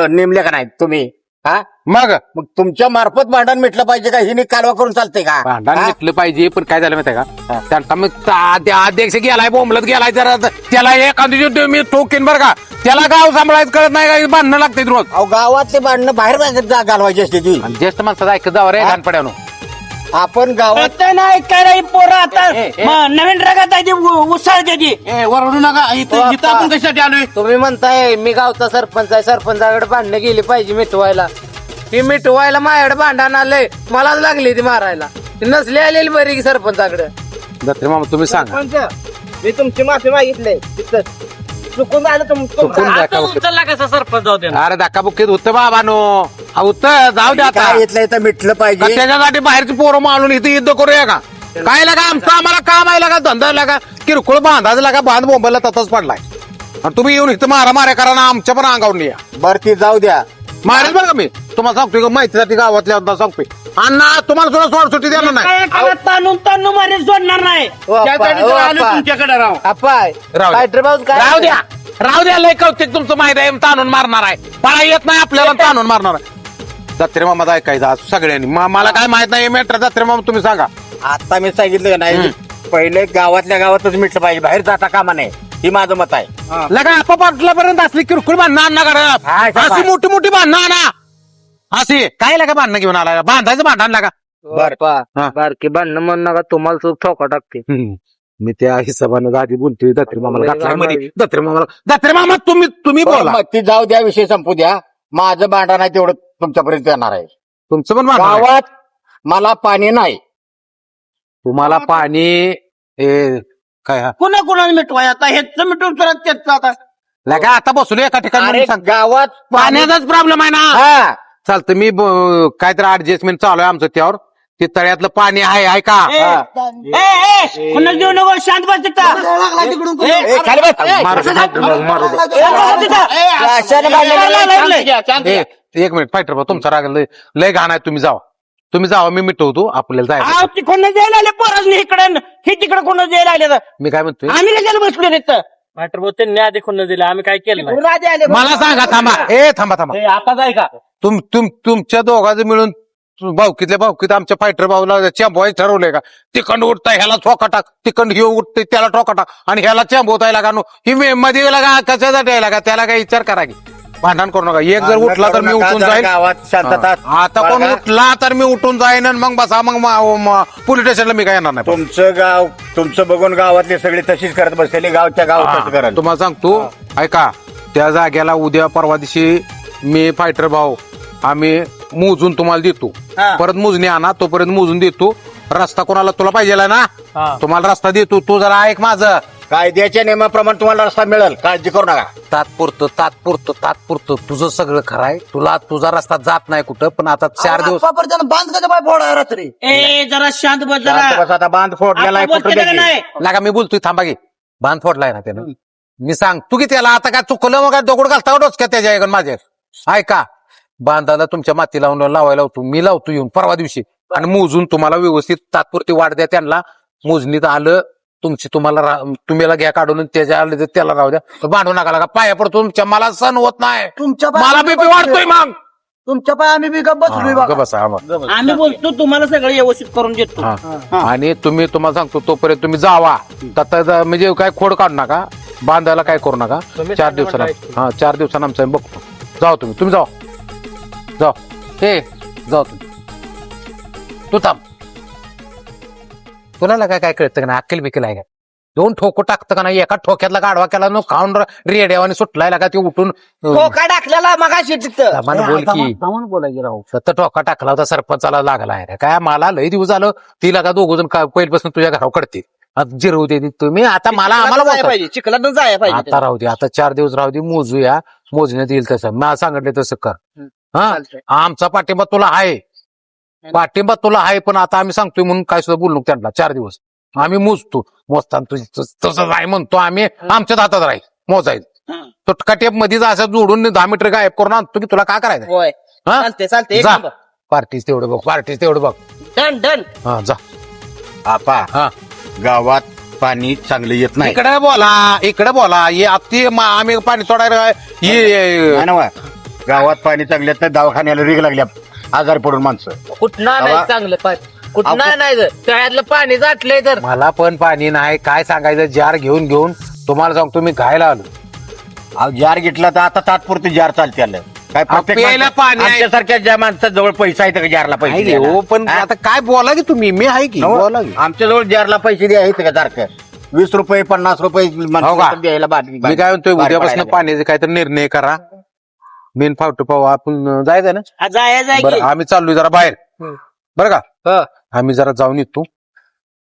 नेमल्या का नाही तुम्ही हा मग मग तुमच्या मार्फत भांडण मिटलं पाहिजे का हिने कालवा करून चालतंय का भांडण हा? घेतलं पाहिजे पण काय झालं माहितीये का त्यांचा मग अध्यक्ष गेलाय बोंबलत गेलाय जरा त्याला एखादी दिवशी मी ठोकीन बरं का त्याला गाव सांभाळायचं कळत नाही का भांडणं लागते रोज अहो गावातले भांडणं बाहेर घालवायची असते ती आणि ज्येष्ठ माणसाचं ऐकत जावं रे घाणपड्यानो आपण गावात कळतंय ना काय रे पोरं आता नवीन रगात आहे ती उसळते ती. वरडू नका इथं आपण कशासाठी आलोय तुम्ही म्हणताय मी गावचा सरपंच आहे सरपंचाकडे भांडणं गेली पाहिजे मिटवायला ती मिटवायला माझ्याकडे भांडण आलंय मलाच लागली ती मारायला ती नसली आलेली बरी की सरपंचाकडे दत्रे मामा तुम्ही सांगा सरपंच मी तुमची माफी मागितली तिथं चुकून झालं चुकून आता धक्काबुक्कीत उचलला कसा सरपंच होते अरे धक्काबुक्कीत होतं बाबानो होतं जाऊ दे आता काय इथलं इथं मिटलं का पाहिजे त्याच्यासाठी बाहेरची पोरं मारून इथं युद्ध करूया का काय लागा आमचं आम्हाला काम आहे लागा धंदा लागा किरकोळ बांधायचं लागा बांध बोंबला तसंच पडलाय आणि तुम्ही येऊन इथं मारा करा ना आमच्या पण अंगावर या बरं ती जाऊ द्या मारेल बरं का मी तुम्हाला सांगतोय माहितीसाठी गावातल्या सांगतोय अण्णा तुम्हाला सुद्धा सोड सुट्टी देणार नाही ताणून मारे सोडणार नाही. त्यासाठी तर आलोय तुमच्याकडे राव अपाय राहू फायटर भाऊ द्या काय राहू द्या राहू द्या लय कौतिक तुमचं माहिती आहे ताणून मारणार आहे पळा येत नाही आपल्याला ताणून मारणार आहे दत्रे मामा ऐकायचं आज सगळ्यांनी मला काय माहित नाही मॅटर दत्रे मामा तुम्ही सांगा आता मी सांगितलं का नाही पहिले गावातल्या गावातच मिटलं पाहिजे बाहेर जाता कामा नाही ही माझं मत आहे लगा आपापल्यापर्यंत असली किरकोळ भांडणं आणा हा, करा अशी मोठी मोठी भांडणं आणा अशी काय लागा भांडणं घेऊन आला बांधायचं भांडण लागा हा. बारकी भांडणं म्हणून नका तुम्हाला चूक ठोका टाकते मी त्या हिशोबानं आधी बोलतोय दत्रे मामाला घातला मध्ये दत्रे मामा तुम्ही बोला मग ती जाऊ द्या विषय संपू द्या माझं भांडण आहे तेवढं तुमच्यापर्यंत येणार आहे तुमचं पण भांडण आहे. गावात मला पाणी नाही तुम्हाला पाणी काय हा? कुणा कुणाला मिटवाय आता हेच मिटवून परत तेच आता लगा आता बसलो एका ठिकाणी अरे म्हणून सांग. गावात पाण्याचाच प्रॉब्लेम आहे ना हा चालतं मी काहीतरी ऍडजस्टमेंट चालू आहे आमचं त्यावर ते तळ्यातलं पाणी आहे का कुणाला देऊ नको शांत बस तिथं. ए, खाली बस. मारू दे. अशाने भांडण एक मिनिट फायटर भाऊ तुमचा राग लय घाण आहे तुम्ही जावा मी मिटवतो आपल्याला जायचं आव, ती कोणाला द्यायला आले पोराज इकडे हे तिकडे कोणाला द्यायला आले तर मी काय म्हणतोय आम्ही कशाला बसलो तिथं. त्यांनी आधी खुन्न दिलं आम्ही काय केलं नाही. राजे आले मला सांगा थांबा आता जाय का तुमच्या दोघांचं मिळून भाऊकीत आमच्या फायटर भाऊला चॅम्बॉय ठरवलंय का तिकंड उठताय ह्याला ठोका टाक तिकंड घेऊ उठते त्याला ठोका टाक आणि ह्याला चॅम्बोताय लागा नो ही मध्ये लागा कशासाठी लागा त्याला काय विचार करा की भांडण करू नका एक जर उठला तर मी उठून जाईन गावात शांतता आता कोण उठला तर मी उठून जाईन आणि मग बसा मग पोलीस स्टेशनला मी काय येणार नाही तुमचं गाव तुमचं बघून गावातले सगळे तशीच करत बसलेले गावच्या गाव तसं करत तुम्हाला सांगतो ऐका त्या जाग्याला उद्या परवा दिवशी मी फायटर भाऊ आम्ही मोजून तुम्हाला देतो परत मोजणी आणा तोपर्यंत मोजून देतो रस्ता कोणाला तुला पाहिजे ना तुम्हाला रस्ता देतो तू जरा ऐक माझं कायद्याच्या नियमाप्रमाणे तुम्हाला रस्ता मिळेल काळजी करू नका तात्पुरतं तुझं सगळं खरं आहे तुझा रस्ता जात नाही कुठं पण आता 4 दिवस बांध कसा पाय फोडा रात्री ए जरा शांत बस शांत जरा बस, आता बांध फोडलेला आहे आता बोलते कुठं का गेली? नाही लागा मी बोलतोय थांबा की बांध फोडलाय ना त्यानं मी सांगतो की त्याला आता काय चुकलं मग काय दगड घालता डोसक्या त्याच्या ऐकून माझ्या ऐका बांधाला तुमच्या माती लावायला लावतो मी लावतो येऊन परवा दिवशी आणि मोजून तुम्हाला व्यवस्थित तात्पुरती वाढ द्या त्यांना मोजणीत आलं तुम्हाला घ्या काढून त्याच्या आले तर त्याला राहू द्या भांडू नका लागा पाया पडतो तुमच्या मला सण होत नाही मला बीपी वाढतोय मग तुमच्या पाय आम्ही बी गप्प बसलोय बघा. बसा आम्हाला. आम्ही बोलतो तुम्हाला सगळं व्यवस्थित करून देतो. हा. आणि तुम्हाला सांगतो तोपर्यंत तुम्ही जावा म्हणजे काय खोड काढू नका, बांधायला काय करू नका. 4 दिवसांना 4 दिवसांना आमचं आम्ही बघतो. जाओ तुम्ही जाओ हे जाओ तू थांब. तुला काय कळतं का ना, अक्कल बिकल आहे का? 2 ठोको टाकतं का नाही, एका ठोक्यातला गाडवा केला न खाऊन रेड्यावाने सुटलाय का ते उठून ठोका टाकलेला मगाशी तिथं. मला बोल की बोलायची राहू. सतत ठोका टाकला होता, सरपंचाला लागला आहे काय. मला लय दिवस झालं तिला का 2 जण पहिल्यापासून तुझ्या घरावर कडते. आता जिरवू दे तुम्ही, आता आम्हाला जायला बोलता. पाहिजे, चिखलातून जायला पाहिजे. आता राहू दे, आता 4 दिवस राहू दे, मोजूया. मोजण्यात येईल तसं मला सांगितलं तसं कर. हा, आमचा पाठिंबा तुला आहे, पण आता आम्ही सांगतोय म्हणून काय सुद्धा बोलू नको त्यांना. 4 दिवस आम्ही मोजताना तसं नाही म्हणतो आम्ही, आमच्याच हातात राहील मोजायचं. तुटका टेप मध्ये असं जोडून 10 मीटर गायब करून आणतो की तुला काय करायचं. होय, हा? चालते एक जा. नंबर. पार्टीज तेवढं बघ. डन. हा जा. आपा हा, गावात पाणी चांगलं येत नाही. इकडे बोला ये आत्ती आम्ही पाणी सोडायला नाही ना वा. गावात पाणी चांगलं येत नाही, दवाखान्याला रीग लागल्या आजारी पडून माणसं. कुठं नाही चांगलं पाणी, कुठं नाही तळ्यातलं पाणी जाटलंय तर. मला पण पाणी नाही, काय सांगायचं. जार घेऊन तुम्हाला सांगतो मी घायला आलो. अहो, जार घेतला तर आता तात्पुरती जार चालते आलं काय. प्रत्येक प्यायला माणसं- पाणी आहे. आमच्यासारख्या ज्या माणसाजवळ पैसा आहे का जारला पैसे नाही द्यायला? हो, पण हा? आता काय बोला की तुम्ही, मी आहे की नव? बोला की. आमच्याजवळ जारला पैसे द्यायचे का सारखं 20 रुपये 50 रुपये हो का? माणसाला द्यायला मी काय म्हणतोय, उद्यापासून पाण्याचे काहीतरी निर्णय करा. मेन फावटू पाहू आपण, जायचं ना. जाय बरं, आम्ही चाललोय जरा बाहेर, बरं का. आम्ही जरा जाऊन येतो.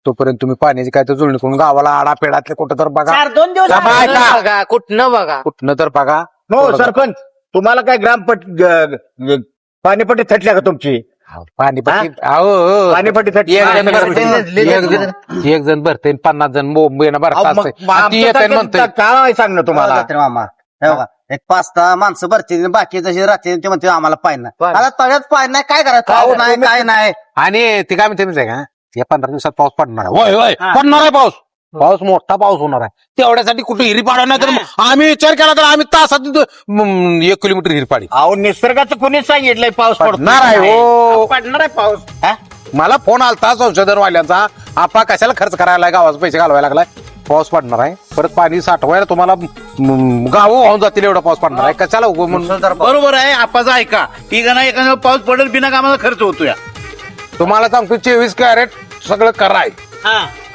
तोपर्यंत तुम्ही पाण्याची काय तर जुळणी करून गावाला आडा पेडातले कुठं तर बघा. 4-2 दिवस जा बाय का? बघा कुठनं बघा. कुठनं तर बघा. हो सरपंच, तुम्हाला काय पाणीपट्टी थटल्या का तुमची? पाणीपट्टी अहो पाणीपट्टी थटली एक जण भरते 50 जण मुंबईनं भरतात. ती येते म्हणते काय सांग ना तुम्हाला. मामा एक 5-6 माणसं भरते, बाकी जशी राहते ते म्हणते आम्हाला पाय नाही. आता तळ्यात पाय नाही, काय करायचं, पाऊस नाही काय नाही. आणि ते काय म्हणते माहितीये का, या 15 दिवसात पाऊस पडणार आहे. होय पडणार आहे पाऊस मोठा पाऊस होणार आहे. तेवढ्यासाठी कुठे हिरी पाडा नाही तर आम्ही विचार केला तर आम्ही तासात 1 किलोमीटर हिरी पाडी. अहो, निसर्गाचं कोणीच सांगितलंय पाऊस पडणार आहे हो. पडणार आहे पाऊस. हा? मला फोन आलता संशोधनवाल्यांचा, आपा कशाला खर्च करायला, गावाचे पैसे घालवायला लागलाय. पाऊस पडणार आहे, परत पाणी साठवायला तुम्हाला गाव वाहून जातील एवढा पाऊस पडणार आहे. कशाला उगो म्हणून. बरोबर आहे आपाचं ऐका. ठीक आहे ना, एखादा पाऊस पडेल बिना कामाला खर्च होतो या. तुम्हाला सांगतो 24 कॅरेट सगळं कराय.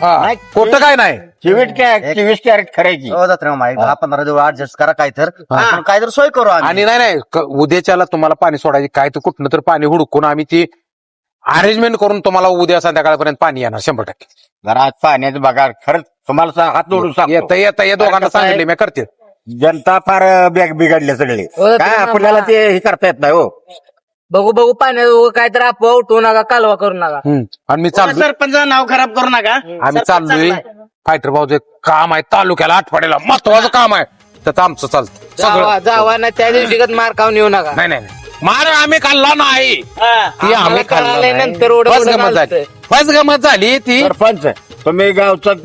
नाही, खोटं काय नाही. 24 कॅरेट खरायची. हो जात्रे मामा, 10-15 दिवस ऍडजस्ट करा, काय तर सोय करू आम्ही. आणि नाही उद्याच्याला तुम्हाला पाणी सोडायची काय तर कुठनं तर पाणी हुडकून आम्ही ती अरेंजमेंट करून तुम्हाला उद्या संध्याकाळपर्यंत पाणी येणार 100%. जरा आज पाण्याचं बघा, खरंच तुम्हाला हात जोडून सांगतो. येता या दोघांना सांगितले मी करते. जनता फार बिघडले सगळे. हो, काय ते आपल्याला ते हे करता येत नाही हो. बघू पाण्यात काय तर आपण उठवू नका, कालवा करू नका. आणि मी चाललोय, सरपंचाचं नाव खराब करू नका. आम्ही चाललोय. फायटर भाऊचं एक काम आहे तालुक्याला, आठवड्याला महत्वाचं काम आहे. त्याचं आमचं चालतं सगळं. जावा ना त्या दिवशी मार खाऊन येऊ नका. नाही मार आम्ही खाल्ला नाही, ती आम्ही खाल्ला कळालंय नाही. नंतर उडं बस उडं गमत झाली, घालतंय. बस गमत झाली ती. सरपंच, तुम्ही गावचं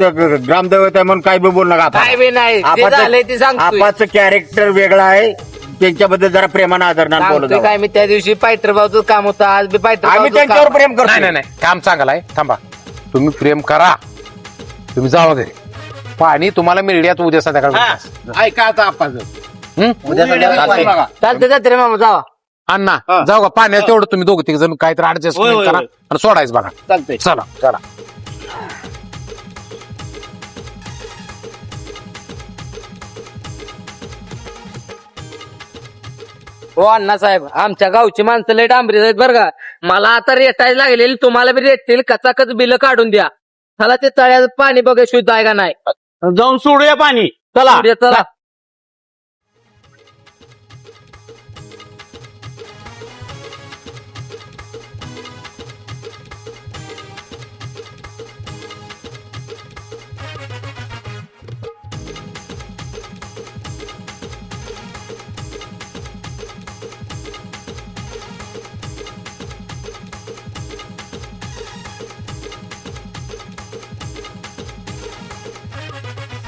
ग्रामदैवत आहे म्हणून काय बी बोलू नका. काय बी नाही, जे झालंय ते सांगतोय. आपाचं कॅरेक्टर वेगळं आहे, त्यांच्याबद्दल जरा प्रेमानं आदरणानं बोलत सांगतोय काय मी त्या दिवशी पायटर भाऊचं काम होतं, आज बी पायटर आम्ही भाऊचं त्यांच्यावर काम. प्रेम करतो. नाही काम चांगलं आहे. थांबा, तुम्ही प्रेम करा, तुम्ही जावा घरी. पाणी तुम्हाला मिळण्यात उद्या संध्याकाळ. ऐका आता आपाचं. उद्या संध्याकाळी पाणी. चालते जाते रे मामा, जावा. अण्णा जाऊ का पाण्यात तेवढं तुम्ही 2-3 जण काहीतरी ऍडजस्टमेंट होय, करा होय. आणि सोडायचं बघा. चालतंय. चला हो अण्णा साहेब, आमच्या गावची माणसं लय डांबरी आहेत बरं का. मला आता रेटायला लागलेली, तुम्हाला बी रेटतील. कचाकच बिल काढून द्या. चला ते तळ्यात पाणी बघा शुद्ध आहे का नाही. जाऊन सोडूया पाणी. चला चला.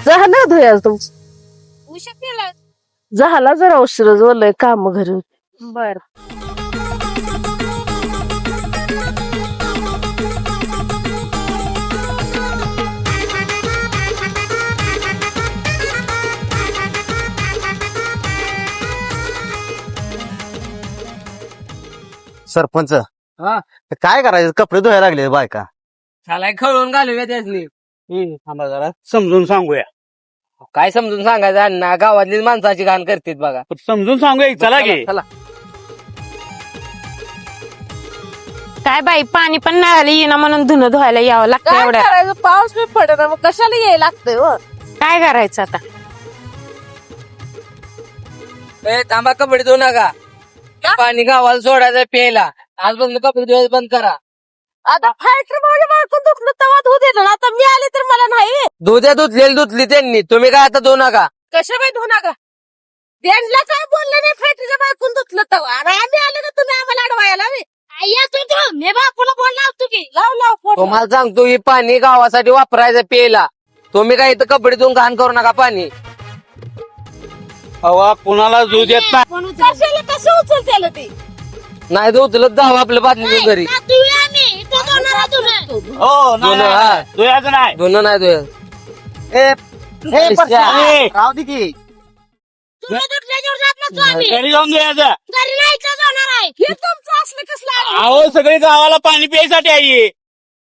झालं धुया तुमचं, उशीर केला. झाला जरा उशीर, बोललोय काम घरी. बर सरपंच हा. काय करायचं कपडे धुवायला लागले बायका. त्याला खळून घालूया त्यासनी. थांबा जरा समजून सांगूया. काय समजून सांगायचं अण्णा, गावातलीच माणसाची घाण करतात बघा. समजून सांगूया की, चला घे. चला. काय बाई पाणी पण नळाला येईना म्हणून धुणं धुवायला यावं लागतं काय एवढ्या. करायचं, पाऊस बी पडेना, मग कशाला यायला लागतंय हो? काय करायचं आता. ए थांबा, कपडे धुवू नका. पाणी गावाला सोडायचं प्यायला. आजपासून कपडे धुवायचं बंद करा. आता फायटर माझ्या बायकून दुखलं तेव्हा धुऊ दिलं ना, आता मी आले तर मला नाही. धुत्या धुतली त्यांनी, तुम्ही काय आता धुवू नका. कशा बाई धुऊ नका. त्यांना काय बोललं नाही, फायटरच्या बायकून दुखलं तेव्हा. आणि आम्ही आले का तुम्ही आम्हाला अडवायला बे? मी बापूला बोलला होतो की लाव फोन. तुम्हाला सांगतो, ही पाणी गावासाठी वापरायचं प्यायला. तुम्ही काय इथं कपडे धुवून घाण करू नका पाणी. हवा कुणाला जीव देत नाही. कशाला कसं उचलतेला ते? नाही धुतलं जाऊ आपल्या बादली घरी. हो नाही, धुणं, नाही, हा. नाही. धुयाचं नाही. धुणं नाही धुया. ए, राहू दे की. घरी जाऊन धुयाचं. हे तुमचं असलं कसलं? अहो सगळे गावाला पाणी प्यायसाठी आहे.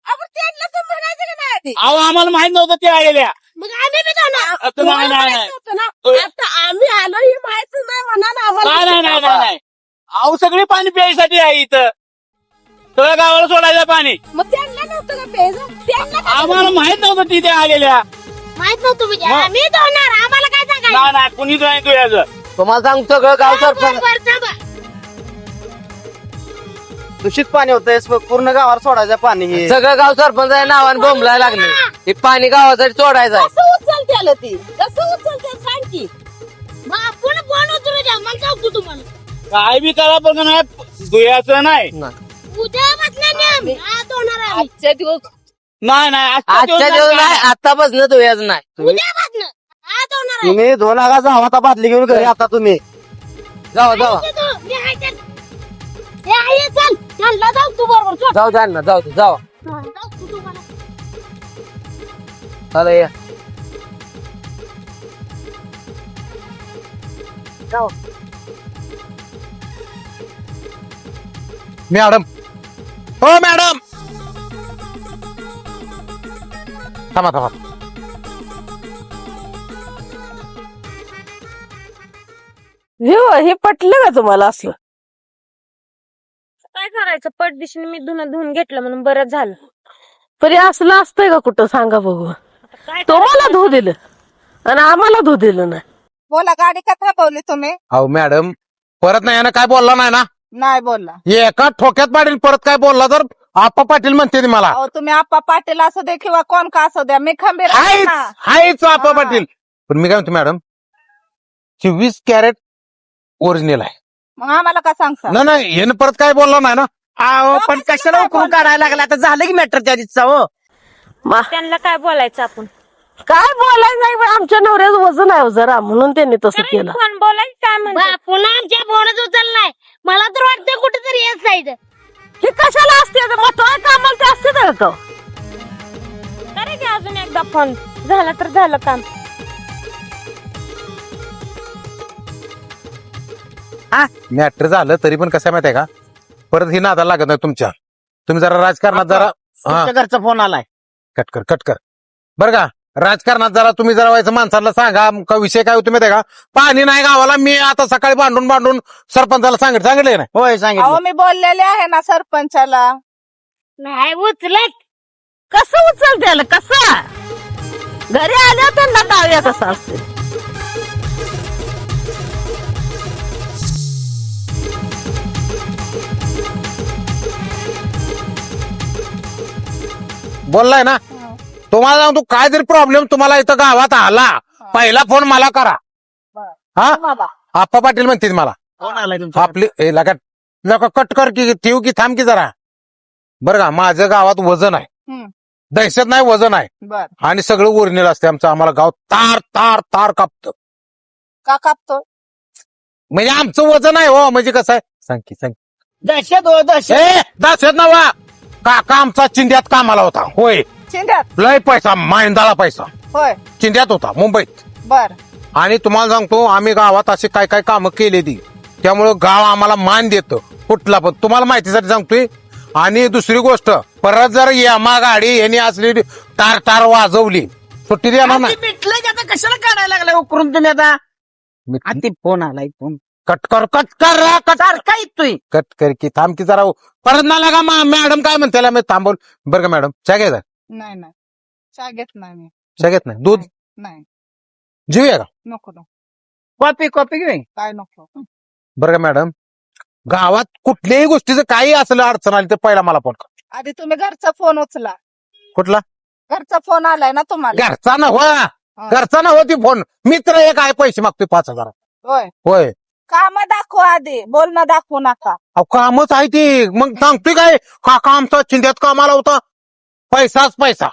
आपण त्यांना तर म्हणायचं का नाही आधी? अहो आम्हाला माहित नव्हतं ते आलेल्या. मग आम्ही बी जाणार. आता नाही, नाही, माहित नव्हतं ना. आता आम्ही आलो हे माहित नाही म्हणा ना आम्हाला. नाही नाही नाही नाही. अहो सगळे पाणी प्यायसाठी आहे इथं. सगळ्या गावाला सोडायचं पाणी. मग त्यांना नव्हतं का प्यायचं? त्यांना काय आम्हाला माहित नव्हतं तिथे आलेल्या. माहित नव्हतं म्हणजे आम्ही जाणार, आम्हाला काय सांगायचं? नाही नाही कुणी नाही धुयाचं. तुम्हाला सांगतो, सगळं गाव सरपंच दूषित पाणी होतंय पूर्ण गावाला सोडायचं पाणी हे. सगळं गाव सरपंच आहे नावाने बोंबलायला लागले. हे पाणी गावासाठी सोडायचं आहे. कसं उचलते आलं ती? कसं उचलते सांग की. मग आपण कोण उचलू द्या, मला सांगतो तुम्हाला. काय बी करा पण नाही धुयाचं नाही. उद्या आम्ही आजच्या दिवस नाही नाही आजच्या दिवस नाही, आतापासून धुयाचं नाही. उद्यापासून आज होणार आहे. तुम्ही 2 लाखाचा हवा आता बादली घेऊन घरी आता तुम्ही. जाऊ जाऊ मी आहे तर. हे आहे, चल चल जाऊ तू बरोबर चल. जाऊ द्या ना, जाऊ जाऊ जाऊ तू मला. चला या. मॅडम, हो मॅडम, थांबा थांबा. हे पटलं का तुम्हाला असलं? काय करायचं, पटदिशीने मी धुणं धुवून घेतलं म्हणून बरं झालं. तरी असलं असतंय का कुठं सांगा बघू. काय तुम्हाला धू दिलं आणि आम्हाला धू दिलं नाही. बोला, गाडी का थांबवली तुम्ही? अहो मॅडम, परत नाही यानं काय बोलला नाही ना. नाही बोलला. एका ठोक्यात पाटील परत काय बोलला तर आप्पा पाटील म्हणते ती मला. अहो तुम्ही आप्पा पाटील असू दे किंवा कोण का असू द्या, मी खंबीर आहे हायच ना. हायच आप्पा हा. पाटील. पण मी काय म्हणतो मॅडम, 24 कॅरेट ओरिजिनल आहे मग आम्हाला का सांगता? ना. नाही यानं परत काय बोलला नाही ना. अहो पण कशाला उकरून काढायला लागला, आता झालं की मॅटर त्या दिवसा. हो त्यांना काय बोलायचं आपण. काय बोलायचं नाही, पण आमच्या नवऱ्याचं वजन आहे हो जरा, म्हणून त्यांनी तसं केलं. कोण बोलायचं काय म्हणतो. पुन्हा आमच्या बोनच उचललाय. मला तर वाटतं कुठेतरी येत जायचं. हे कशाला असते महत्वाचं कामाला ते असते तर का? करे की अजून एकदा फोन झाला तर झालं काम. मॅटर झालं तरी पण कसं माहितीये का, परत ही नादाला लागत नाही तुमच्या. तुम्ही जरा राजकारणात जरा तुमच्या घरचा फोन आलाय. कट कर बरं का. राजकारणात जरा तुम्ही जरा व्हायचं, माणसाला सांगा का विषय काय होतो माहितीये का. पाणी नाही गावाला, मी आता सकाळी भांडून सरपंचाला सांगितलंय ना. होय अहो सांगितलं. मी बोललेले आहे ना सरपंचाला. नाही उचलत. कसं उचलते आलं, कसं घरी आल्या त्यांना दाव्या कसा असते. बोललाय ना. तुम्हाला सांगतो, काय जरी प्रॉब्लेम तुम्हाला इथं गावात आला, पहिला फोन मला करा. हा बाबा आप्पा पाटील म्हणते मला. फोन आलाय तुमचा. आपली लका कट कर की ठेवू की थांब की जरा. बरं का, माझं गावात वजन आहे, हम्म. दहशत नाही, वजन आहे. बर, आणि सगळं ओरिजिनल असते आमचं. आम्हाला गाव तार तार तार कापतं. का कापतो? म्हणजे आमचं वजन आहे हो. म्हणजे कसं आहे सांग की सांग. दहशत हो दहशत. दहशत नवा काका आमचा चिंध्यात कामाला होता. होय, चिंध्यात? लय पैसा, माहिंदाला पैसा होय. चिंध्यात होता, मुंबईत. बर, आणि तुम्हाला सांगतो, आम्ही गावात असे काय काय कामं केली ती, त्यामुळं गाव आम्हाला मान देतं. कुठला पण तुम्हाला माहितीसाठी सांगतोय. आणि दुसरी गोष्ट, परत जर यामा गाडी यांनी असली टार टार वाजवली सुट्टी देणार नाही. भेटलंय की आता कशाला काढायला लागलाय उकरून तुम्ही आता ती फोन आलाय फोन कट कर सारखा येतोय. कट कर की थांब की जरा. परत ना लागा मॅडम काय म्हणते मी थांबवल बरं का मॅडम. चहा घ्यायचा? नाही नाही चहा घेत नाही मी. चहा घेत नाही? दूध नाही जीवूया का? नको नको कॉपी घेऊन काय नको. बरं का मॅडम, गावात कुठल्याही गोष्टीचं काही असलं अडचण आली तर पहिला मला फोन कर. आधी तुम्ही घरचा फोन उचला. कुठला? घरचा फोन आलाय ना तुम्हाला. घरचा ना हो ती फोन. मित्र एक आहे पैसे मागतोय 5,000. होय होय. काम दाखवा आधी, बोलणं दाखवू नका. अहो कामच आहे ती. मग सांगतोय काय, काका आमचा चिंध्यात कामाला होता, पैसाच पैसा,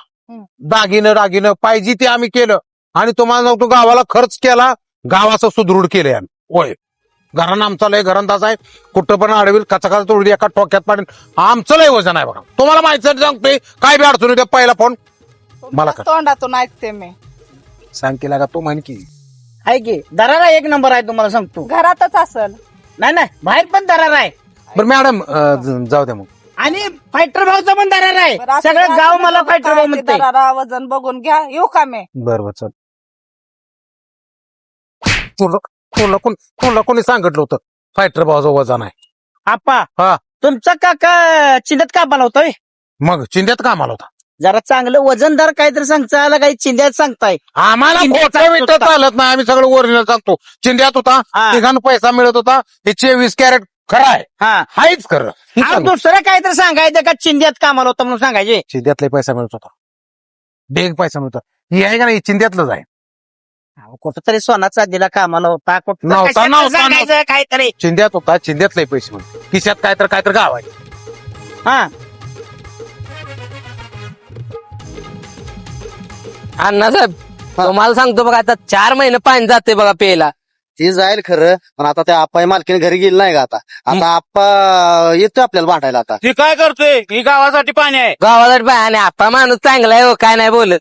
दागिनं पाहिजे ते आम्ही केलं. आणि तुम्हाला सांगतो गावाला खर्च केला, गावाचं सुदृढ केलं यानं. होय. घरानं आमचा लय घरंदाज आहे, कुठं पण अडविल कचा तोडली एका टोक्यात पाडेल. आमचं लय वजन आहे बघा. तुम्हाला माहिती सांगतोय, काय बी अडचण होत्या पहिला फोन मला कर. तोंडातून ऐकते मी. सांग केला का तो म्हण की. आहे की दरारा एक नंबर आहे तुम्हाला सांगतो. घरातच असल. नाही बाहेर पण दरार आहे. बरं मॅडम जाऊ द्या मग. आणि फायटर भाऊचा पण दरार आहे. बरं, असं सगळं काय गाव तुम्ही मला बघा फायटर काय भाऊ ते म्हणते. दरारा वजन बघून घ्या. येऊ का मी? बरं चल. तुला कोणी सांगितलं होतं फायटर भावाचं वजन आहे? आपा हा. तुमचा काका चिंध्यात का बनवतोय? मग चिंध्यात कामाला होता. जरा चांगलं वजनदार काहीतरी सांगता काही चिंध्यात सांगताय. आम्हाला चिंध्याचा खोटं बिटं होता. चालत नाही. आम्ही सगळं ओरिजिनल सांगतो. चिंध्यात होता, हा. तिघांना पैसा मिळत होता. हे 24 कॅरेट खरं आहे. हा हायच खरं. हे अहो, सांगतो. दुसरं काहीतरी सांगायचं का चिंध्यात कामाला होतं म्हणून सांगायचे. चिंध्यातले पैसा मिळत होता, डेग पैसा मिळत होता. हे आहे का नाही चिंध्यातलंच आहे. कुठंतरी सोना चांदीला कामाला होता. कुठं नव्हता, कशात नव्हता, सांगायचं काहीतरी. चिंध्यात होता, चिंध्यातले पैसे मिळत. खिशात काय तर गाव आहे. हा अण्णासाहेब तुम्हाला सांगतो बघा, आता 4 महिने पाणी जाते बघा प्यायला. ती जाईल खरं, पण आता त्या आप्पा मालकीने घरी गेली नाही का आता आप्पा येतोय आपल्याला वाटायला आता. ती काय करतोय? ही गावासाठी पाणी आहे. गावाला पाणी आपा माणूस चांगला आहे हो, काय नाही बोलत.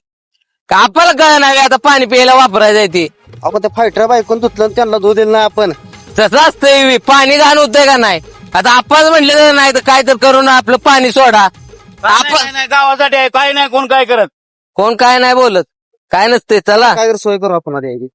का आपल्याला कळ नाही आता पाणी प्यायला वापरायचं ते. आपण त्या फायटर बायकून धुतलं त्यांना धुऊ दिलं नाही आपण. तसं असतंय, पाणी घाण होतंय का नाही. आता आप्पाच म्हटले तर नाही तर काय तर करून आपलं पाणी सोडा. नाही, गावासाठी आहे. काय नाही कोण काय करत. कोण काय नाही बोलत, काय नसते. चला काय सोय करू आपण आता याची.